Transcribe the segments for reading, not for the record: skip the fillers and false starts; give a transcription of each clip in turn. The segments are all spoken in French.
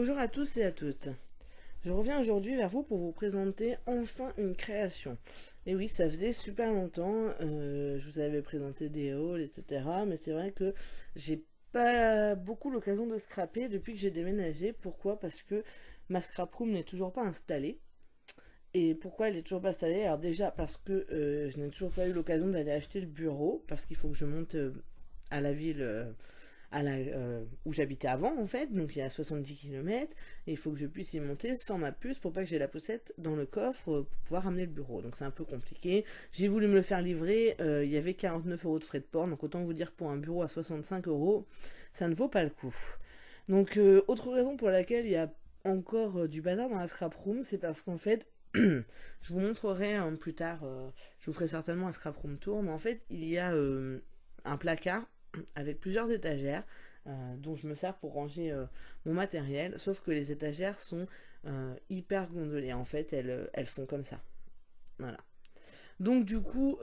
Bonjour à tous et à toutes. Je reviens aujourd'hui vers vous pour vous présenter enfin une création. Et oui, ça faisait super longtemps, je vous avais présenté des hauls, etc. Mais c'est vrai que j'ai pas beaucoup l'occasion de scraper depuis que j'ai déménagé. Pourquoi? Parce que ma scrap room n'est toujours pas installée. Et pourquoi elle est toujours pas installée? Alors déjà parce que je n'ai toujours pas eu l'occasion d'aller acheter le bureau, parce qu'il faut que je monte à la ville où j'habitais avant en fait, donc il y a 70 km, et il faut que je puisse y monter sans ma puce pour pas que j'ai la poussette dans le coffre pour pouvoir ramener le bureau. Donc c'est un peu compliqué. J'ai voulu me le faire livrer, il y avait 49 euros de frais de port, donc autant vous dire pour un bureau à 65 euros, ça ne vaut pas le coup. Donc autre raison pour laquelle il y a encore du bazar dans la scrap room, c'est parce qu'en fait, je vous montrerai plus tard, je vous ferai certainement un scrap room tour, mais en fait il y a un placard avec plusieurs étagères dont je me sers pour ranger mon matériel, sauf que les étagères sont hyper gondolées. En fait, elles font comme ça. Voilà. Donc du coup,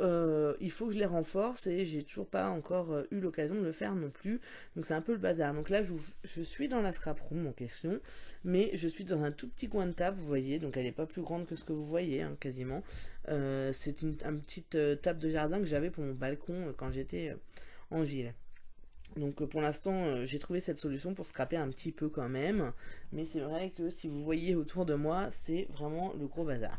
il faut que je les renforce et j'ai toujours pas encore eu l'occasion de le faire non plus. Donc c'est un peu le bazar. Donc là, je suis dans la scrap room en question, mais je suis dans un tout petit coin de table, vous voyez. Donc elle n'est pas plus grande que ce que vous voyez, hein, quasiment. C'est une petite table de jardin que j'avais pour mon balcon quand j'étais en ville. Donc pour l'instant, j'ai trouvé cette solution pour scraper un petit peu quand même. Mais c'est vrai que si vous voyez autour de moi, c'est vraiment le gros bazar.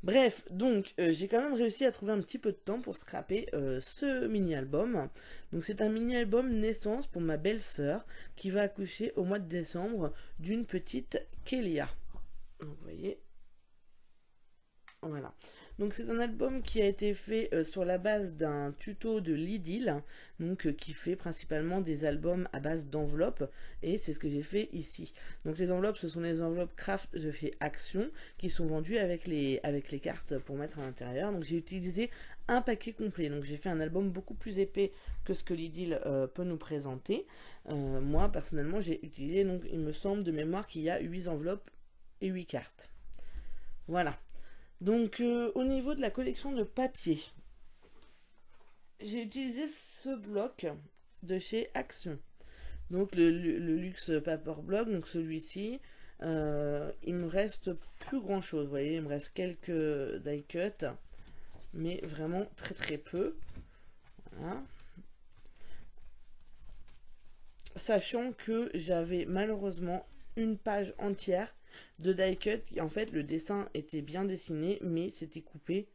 Bref, donc j'ai quand même réussi à trouver un petit peu de temps pour scraper ce mini-album. Donc c'est un mini-album naissance pour ma belle-sœur qui va accoucher au mois de décembre d'une petite Kélia. Donc vous voyez, voilà. Donc c'est un album qui a été fait sur la base d'un tuto de Lidl, donc qui fait principalement des albums à base d'enveloppes, et c'est ce que j'ai fait ici. Donc les enveloppes, ce sont les enveloppes craft de chez Action qui sont vendues avec les cartes pour mettre à l'intérieur. Donc j'ai utilisé un paquet complet. Donc j'ai fait un album beaucoup plus épais que ce que Lidl peut nous présenter. Moi personnellement j'ai utilisé, donc il me semble de mémoire qu'il y a 8 enveloppes et 8 cartes. Voilà. Donc au niveau de la collection de papier, j'ai utilisé ce bloc de chez Action. Donc le Luxe Paper Block, donc celui-ci, il me reste plus grand chose. Vous voyez, il me reste quelques die cut, mais vraiment très très peu. Voilà. Sachant que j'avais malheureusement une page entière de die cut. En fait, le dessin était bien dessiné, mais c'était coupé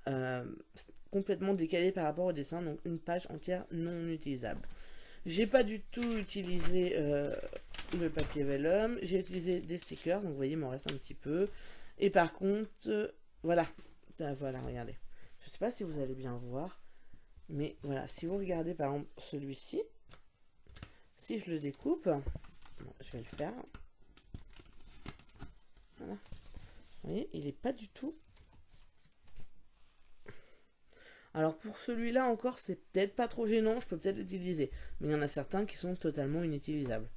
euh, complètement décalé par rapport au dessin, donc une page entière non utilisable. J'ai pas du tout utilisé le papier vellum, j'ai utilisé des stickers, donc vous voyez, il m'en reste un petit peu. Et par contre, voilà, voilà, regardez. Je sais pas si vous allez bien voir, mais voilà, si vous regardez par exemple celui-ci, si je le découpe, bon, je vais le faire. Voilà. Vous voyez, il est pas du tout. Alors pour celui-là encore, c'est peut-être pas trop gênant, je peux peut-être l'utiliser. Mais il y en a certains qui sont totalement inutilisables.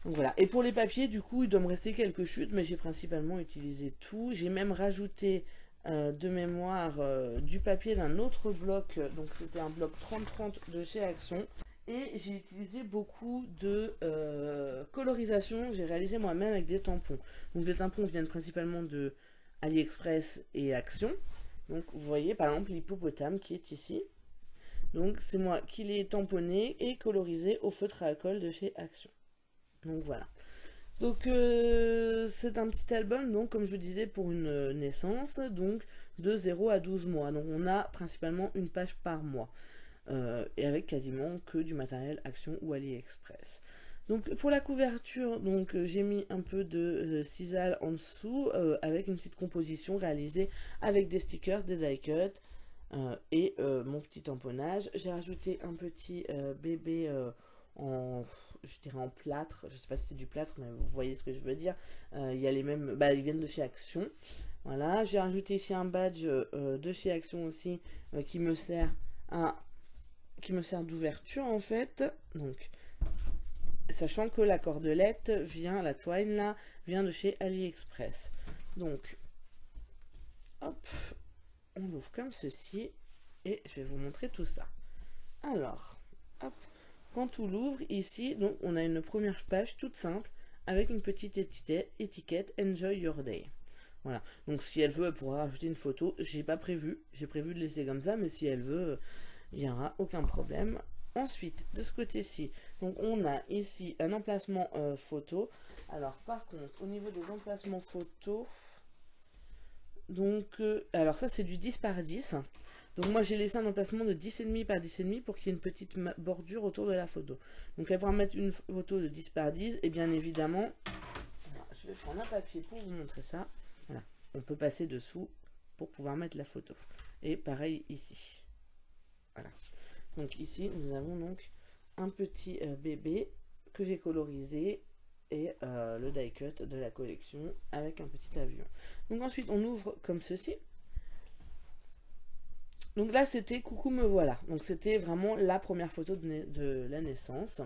Donc voilà. Et pour les papiers, du coup, il doit me rester quelques chutes, mais j'ai principalement utilisé tout. J'ai même rajouté de mémoire du papier d'un autre bloc. Donc c'était un bloc 30-30 de chez Action. Et j'ai utilisé beaucoup de colorisation. J'ai réalisé moi-même avec des tampons. Donc les tampons viennent principalement de AliExpress et Action. Donc vous voyez par exemple l'hippopotame qui est ici. Donc c'est moi qui l'ai tamponné et colorisé au feutre à alcool de chez Action. Donc voilà. Donc c'est un petit album, donc comme je vous disais, pour une naissance, donc de 0 à 12 mois. Donc on a principalement une page par mois. Et avec quasiment que du matériel Action ou AliExpress. Donc pour la couverture, donc j'ai mis un peu de sisal en dessous avec une petite composition réalisée avec des stickers, des die cut et mon petit tamponnage. J'ai rajouté un petit bébé en, je dirais en plâtre. Je sais pas si c'est du plâtre, mais vous voyez ce que je veux dire. Il y a les mêmes, bah, ils viennent de chez Action. Voilà, j'ai rajouté ici un badge de chez Action aussi qui me sert d'ouverture en fait. Donc sachant que la cordelette vient, la twine là, vient de chez AliExpress. Donc, hop, on l'ouvre comme ceci et je vais vous montrer tout ça. Alors, hop, quand on l'ouvre ici, donc on a une première page toute simple avec une petite étiquette Enjoy Your Day. Voilà, donc si elle veut, elle pourra rajouter une photo. J'ai pas prévu, j'ai prévu de laisser comme ça, mais si elle veut, il n'y aura aucun problème. Ensuite, de ce côté-ci, donc on a ici un emplacement photo. Alors par contre, au niveau des emplacements photos, donc, alors ça c'est du 10 par 10. Donc moi j'ai laissé un emplacement de 10,5 par 10,5 pour qu'il y ait une petite bordure autour de la photo. Donc elle pourra mettre une photo de 10 par 10 et bien évidemment, alors, je vais prendre un papier pour vous montrer ça. Voilà, on peut passer dessous pour pouvoir mettre la photo. Et pareil ici. Voilà. Donc ici nous avons donc un petit bébé que j'ai colorisé et le die cut de la collection avec un petit avion. Donc ensuite on ouvre comme ceci. Donc là c'était coucou me voilà. Donc c'était vraiment la première photo de la naissance.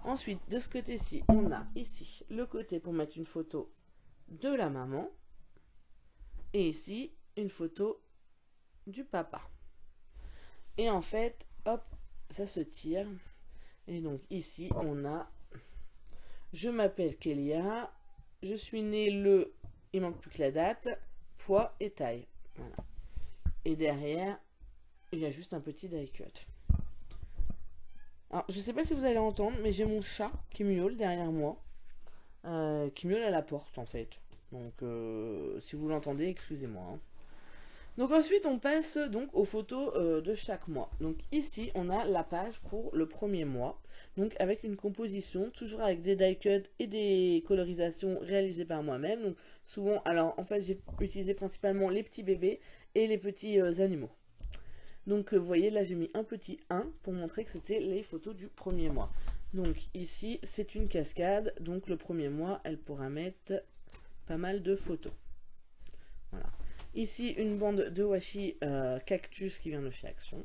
Ensuite de ce côté-ci on a ici le côté pour mettre une photo de la maman. Et ici une photo du papa. Et en fait hop ça se tire. Et donc ici on a je m'appelle Kélia, je suis née le, il manque plus que la date, poids et taille. Voilà. Et derrière, il y a juste un petit die cut. Alors, je sais pas si vous allez entendre, mais j'ai mon chat qui miaule derrière moi. Qui miaule à la porte en fait. Donc, si vous l'entendez, excusez-moi. Hein. Donc ensuite, on passe donc aux photos de chaque mois. Donc ici, on a la page pour le premier mois. Donc avec une composition, toujours avec des die cuts et des colorisations réalisées par moi-même. Donc souvent, alors en fait, j'ai utilisé principalement les petits bébés et les petits animaux. Donc vous voyez, là j'ai mis un petit 1 pour montrer que c'était les photos du premier mois. Donc ici, c'est une cascade. Donc le premier mois, elle pourra mettre pas mal de photos. Voilà. Ici, une bande de washi cactus qui vient de chez Action.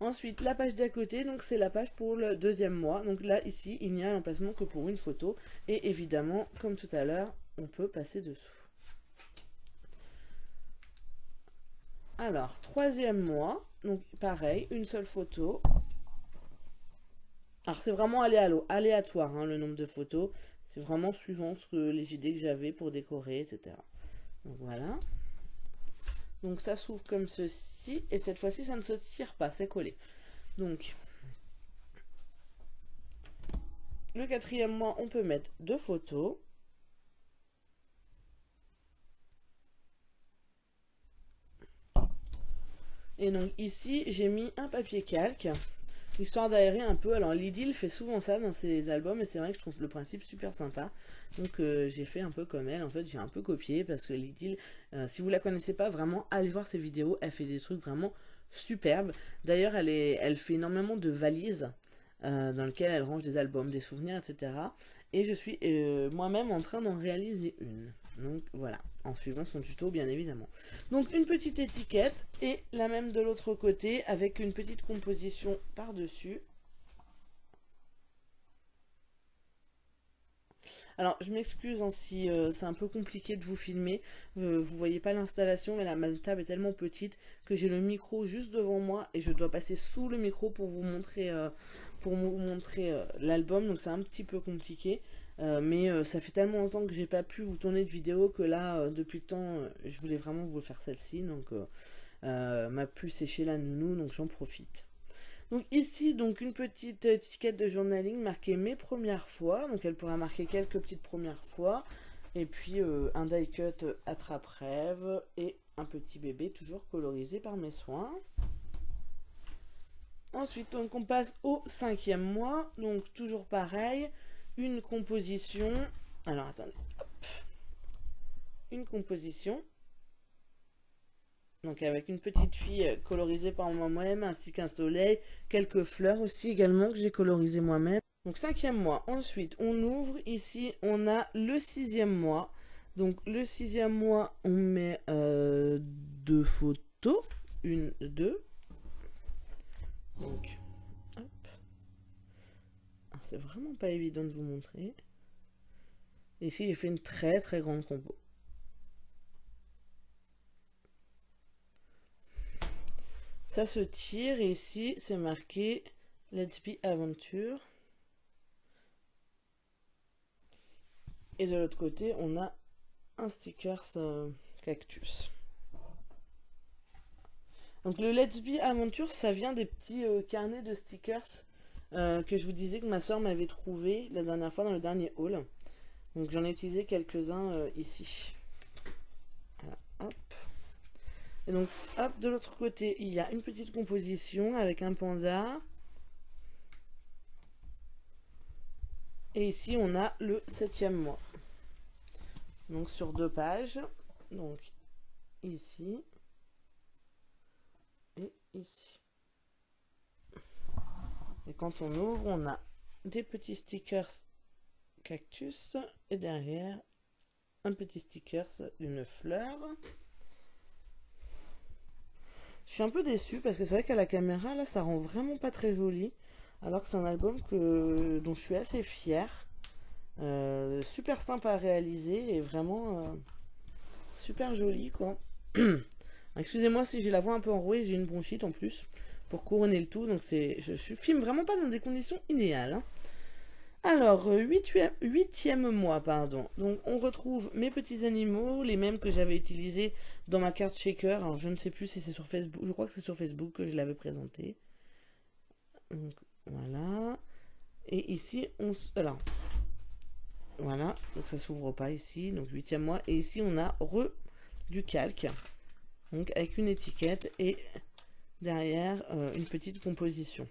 Ensuite, la page d'à côté, donc c'est la page pour le deuxième mois. Donc là, ici, il n'y a l'emplacement que pour une photo. Et évidemment, comme tout à l'heure, on peut passer dessous. Alors, troisième mois, donc pareil, une seule photo. Alors, c'est vraiment aléatoire, hein, le nombre de photos. C'est vraiment suivant les idées que j'avais pour décorer, etc. Donc voilà. Donc ça s'ouvre comme ceci. Et cette fois-ci, ça ne se tire pas, c'est collé. Donc, le quatrième mois, on peut mettre 2 photos. Et donc ici, j'ai mis un papier calque, histoire d'aérer un peu. Alors Lydie fait souvent ça dans ses albums, et c'est vrai que je trouve le principe super sympa. Donc j'ai fait un peu comme elle, en fait j'ai un peu copié, parce que Lydie, si vous la connaissez pas, vraiment, allez voir ses vidéos, elle fait des trucs vraiment superbes. D'ailleurs, elle fait énormément de valises, dans lesquelles elle range des albums, des souvenirs, etc. Et je suis moi-même en train d'en réaliser une. Donc voilà, en suivant son tuto bien évidemment. Donc une petite étiquette et la même de l'autre côté avec une petite composition par-dessus. Alors je m'excuse hein, si c'est un peu compliqué de vous filmer, vous voyez pas l'installation, mais ma table est tellement petite que j'ai le micro juste devant moi et je dois passer sous le micro pour vous montrer, l'album, donc c'est un petit peu compliqué. Mais ça fait tellement longtemps que j'ai pas pu vous tourner de vidéo que là, depuis le temps, je voulais vraiment vous faire celle-ci. Donc, ma puce est chez la nounou, donc j'en profite. Donc ici, donc une petite étiquette de journaling marquée mes premières fois. Donc elle pourra marquer quelques petites premières fois. Et puis un die cut attrape-rêve et un petit bébé toujours colorisé par mes soins. Ensuite, donc on passe au 5e mois. Donc toujours pareil. Une composition, alors attendez, hop. Une composition, donc avec une petite fille colorisée par moi-même, ainsi qu'un soleil, quelques fleurs aussi également que j'ai colorisé moi-même. Donc 5e mois, ensuite on ouvre, ici on a le 6e mois, donc le 6e mois on met 2 photos, 1, 2, donc c'est vraiment pas évident de vous montrer. Ici, j'ai fait une très très grande compo. Ça se tire et ici, c'est marqué Let's Be Aventure. Et de l'autre côté, on a un sticker cactus. Donc le Let's Be Aventure, ça vient des petits carnets de stickers que je vous disais que ma soeur m'avait trouvé la dernière fois dans le dernier haul. Donc j'en ai utilisé quelques-uns ici. Voilà, hop. Et donc hop, de l'autre côté, il y a une petite composition avec un panda. Et ici, on a le 7e mois. Donc sur 2 pages. Donc ici et ici. Et quand on ouvre, on a des petits stickers cactus et derrière un petit sticker d'une fleur. Je suis un peu déçue parce que c'est vrai qu'à la caméra là ça rend vraiment pas très joli, alors que c'est un album dont je suis assez fière. Super simple à réaliser et vraiment super joli quoi. Excusez-moi si j'ai la voix un peu enrouée, j'ai une bronchite en plus pour couronner le tout, donc je filme vraiment pas dans des conditions idéales, hein. Alors, 8e mois, pardon. Donc, on retrouve mes petits animaux, les mêmes que j'avais utilisés dans ma carte shaker. Alors, je ne sais plus si c'est sur Facebook. Je crois que c'est sur Facebook que je l'avais présenté. Donc, voilà. Et ici, alors, voilà. Donc, ça s'ouvre pas ici. Donc, 8e mois. Et ici, on a du calque. Donc, avec une étiquette et derrière, une petite composition.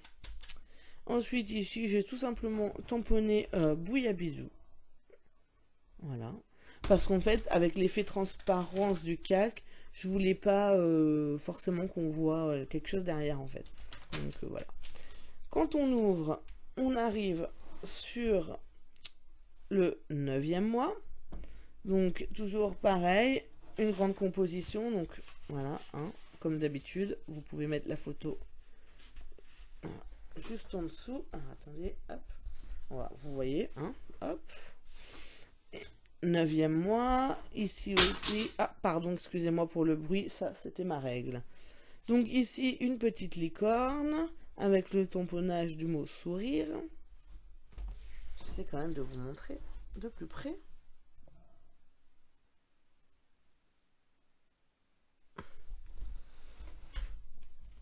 Ensuite, ici, j'ai tout simplement tamponné Bouillabizou. Voilà. Parce qu'en fait, avec l'effet transparence du calque, je voulais pas forcément qu'on voit quelque chose derrière, en fait. Donc, voilà. Quand on ouvre, on arrive sur le 9e mois. Donc, toujours pareil, une grande composition. Donc, voilà, hein, comme d'habitude, vous pouvez mettre la photo juste en dessous. Ah, attendez, hop. Voilà, vous voyez, hein, hop. 9e mois, ici aussi. Ah, pardon, excusez-moi pour le bruit, ça c'était ma règle. Donc ici, une petite licorne avec le tamponnage du mot sourire. J'essaie quand même de vous montrer de plus près.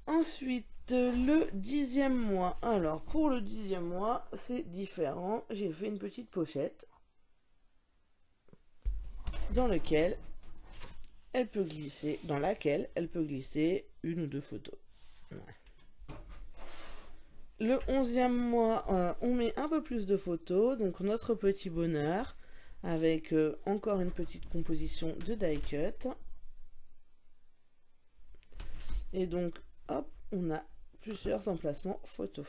Ensuite, le 10e mois. Alors, pour le 10e mois, c'est différent. J'ai fait une petite pochette dans laquelle elle peut glisser une ou deux photos. Ouais. Le 11e mois, on met un peu plus de photos. Donc, notre petit bonheur avec encore une petite composition de die cut. Et donc, hop, on a plusieurs emplacements photos.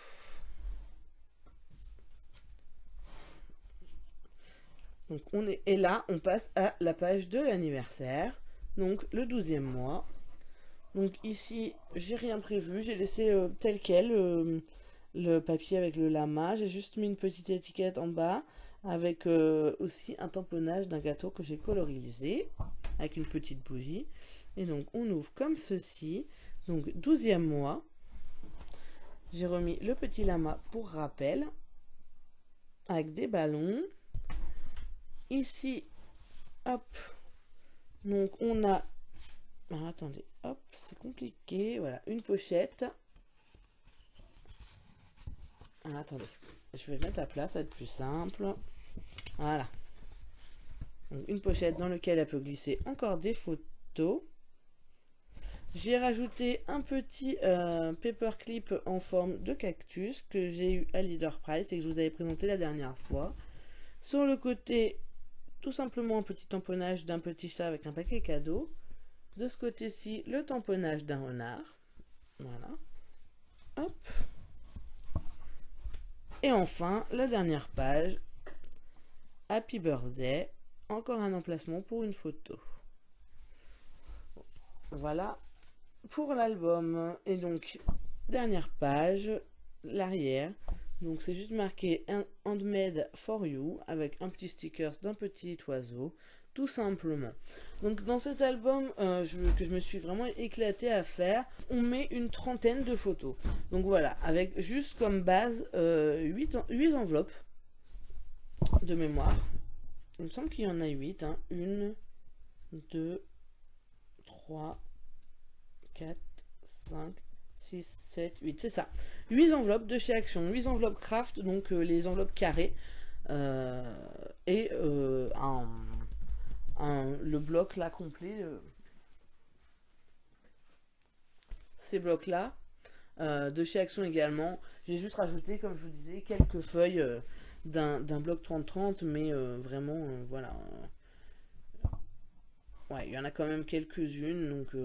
Donc et là, on passe à la page de l'anniversaire. Donc le 12e mois. Donc ici, j'ai rien prévu. J'ai laissé tel quel le papier avec le lama. J'ai juste mis une petite étiquette en bas avec aussi un tamponnage d'un gâteau que j'ai colorisé avec une petite bougie. Et donc on ouvre comme ceci. Donc 12e mois. J'ai remis le petit lama pour rappel avec des ballons. Ici, hop, donc on a, ah, attendez, hop, c'est compliqué, voilà, une pochette. Ah, attendez, je vais mettre à plat, ça va être plus simple. Voilà. Donc, une pochette dans laquelle elle peut glisser encore des photos. J'ai rajouté un petit paperclip en forme de cactus que j'ai eu à Leader Price et que je vous avais présenté la dernière fois. Sur le côté, tout simplement un petit tamponnage d'un petit chat avec un paquet cadeau. De ce côté-ci, le tamponnage d'un renard. Voilà. Hop. Et enfin, la dernière page. Happy Birthday. Encore un emplacement pour une photo. Voilà pour l'album. Et donc, dernière page, l'arrière. Donc c'est juste marqué Handmade for you avec un petit sticker d'un petit oiseau, tout simplement. Donc dans cet album que je me suis vraiment éclatée à faire, on met une trentaine de photos. Donc voilà, avec juste comme base 8 enveloppes de mémoire. Il me semble qu'il y en a 8. Hein. 1, 2, 3, 4, 5, 6, 7, 8. C'est ça. 8 enveloppes de chez Action. 8 enveloppes craft, donc les enveloppes carrées. Et le bloc là complet. Ces blocs là. De chez Action également. J'ai juste rajouté, comme je vous disais, quelques feuilles d'un bloc 30-30, mais vraiment, voilà. Ouais, il y en a quand même quelques-unes, donc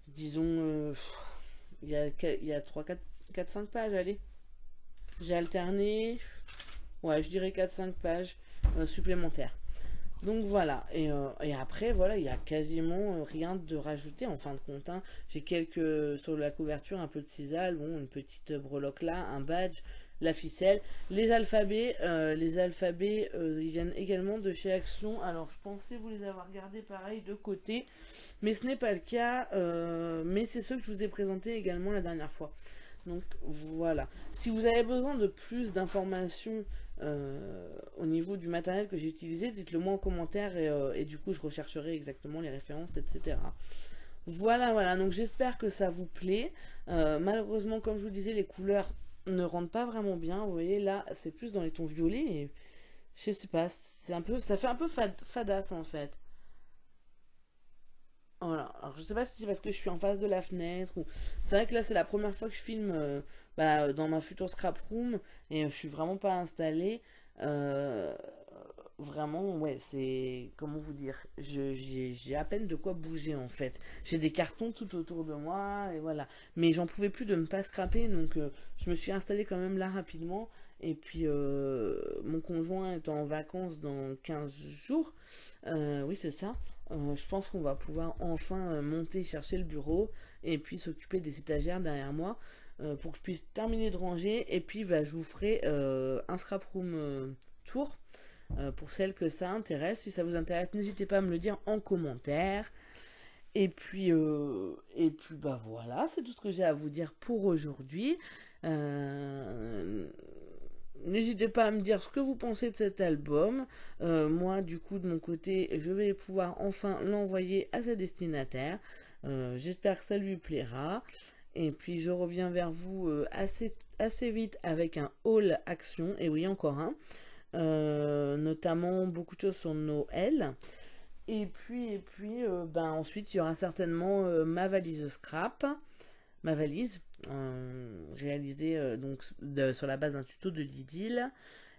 disons, il y a 3, 4, 5 pages, allez. J'ai alterné, ouais, je dirais 4-5 pages supplémentaires. Donc voilà, et après, voilà, il y a quasiment rien de rajouté en fin de compte. Hein. J'ai sur la couverture, un peu de sisal, bon, une petite breloque là, un badge, la ficelle. Les alphabets, ils viennent également de chez Action. Alors, je pensais vous les avoir gardés pareil de côté, mais ce n'est pas le cas. Mais c'est ceux que je vous ai présentés également la dernière fois. Donc voilà. Si vous avez besoin de plus d'informations au niveau du matériel que j'ai utilisé, dites-le moi en commentaire et du coup je rechercherai exactement les références, etc. Voilà, voilà. Donc j'espère que ça vous plaît. Malheureusement, comme je vous disais, les couleurs ne rendent pas vraiment bien. Vous voyez, là, c'est plus dans les tons violets et je sais pas, ça fait un peu fadasse en fait. Voilà. Alors je sais pas si c'est parce que je suis en face de la fenêtre ou c'est vrai que là c'est la première fois que je filme dans ma future scrap room et je suis vraiment pas installée. Euh, Vraiment ouais c'est comment vous dire j'ai à peine de quoi bouger en fait. J'ai des cartons tout autour de moi et voilà. Mais j'en pouvais plus de ne pas scraper donc je me suis installée quand même là rapidement. Et puis mon conjoint est en vacances dans 15 jours. Oui c'est ça. Je pense qu'on va pouvoir enfin monter, chercher le bureau et puis s'occuper des étagères derrière moi pour que je puisse terminer de ranger. Et puis bah, je vous ferai un scrap room tour pour celles que ça intéresse. Si ça vous intéresse, n'hésitez pas à me le dire en commentaire. Et puis bah voilà, c'est tout ce que j'ai à vous dire pour aujourd'hui. Euh, N'hésitez pas à me dire ce que vous pensez de cet album. Moi, du coup, de mon côté, je vais pouvoir enfin l'envoyer à sa destinataire. J'espère que ça lui plaira. Et puis, je reviens vers vous assez vite avec un haul action. Et oui, encore un. Notamment beaucoup de choses sur Noël. Ben, ensuite, il y aura certainement ma valise scrap. Ma valise, réalisée sur la base d'un tuto de Lidl.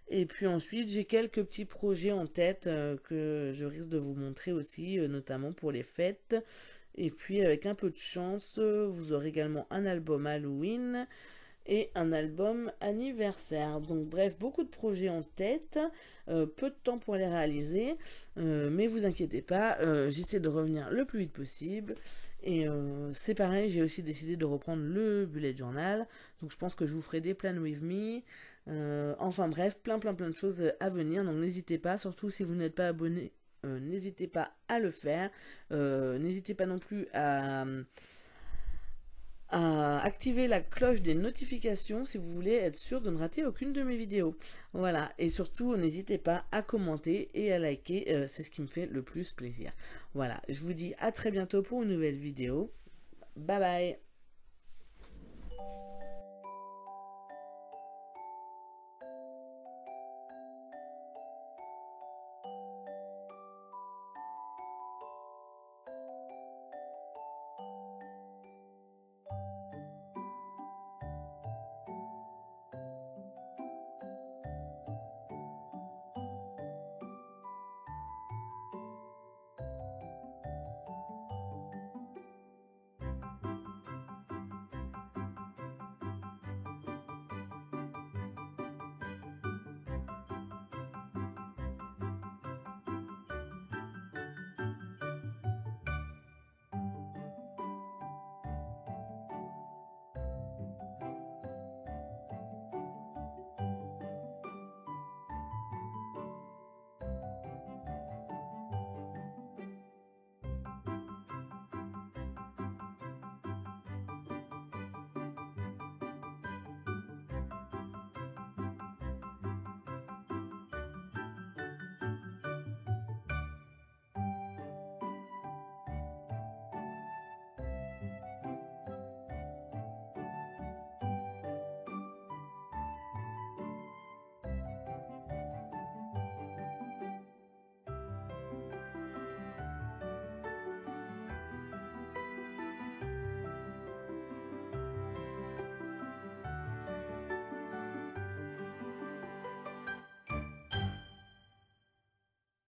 Et puis ensuite, j'ai quelques petits projets en tête que je risque de vous montrer aussi, notamment pour les fêtes. Et puis, avec un peu de chance, vous aurez également un album Halloween et un album anniversaire. Donc bref, beaucoup de projets en tête, peu de temps pour les réaliser, mais vous inquiétez pas, j'essaie de revenir le plus vite possible. Et c'est pareil, j'ai aussi décidé de reprendre le bullet journal, donc je pense que je vous ferai des plans with me. Enfin bref, plein de choses à venir, donc n'hésitez pas, surtout si vous n'êtes pas abonné, n'hésitez pas à le faire. N'hésitez pas non plus à activer la cloche des notifications si vous voulez être sûr de ne rater aucune de mes vidéos. Voilà, et surtout n'hésitez pas à commenter et à liker, c'est ce qui me fait le plus plaisir. Voilà, je vous dis à très bientôt pour une nouvelle vidéo. Bye bye.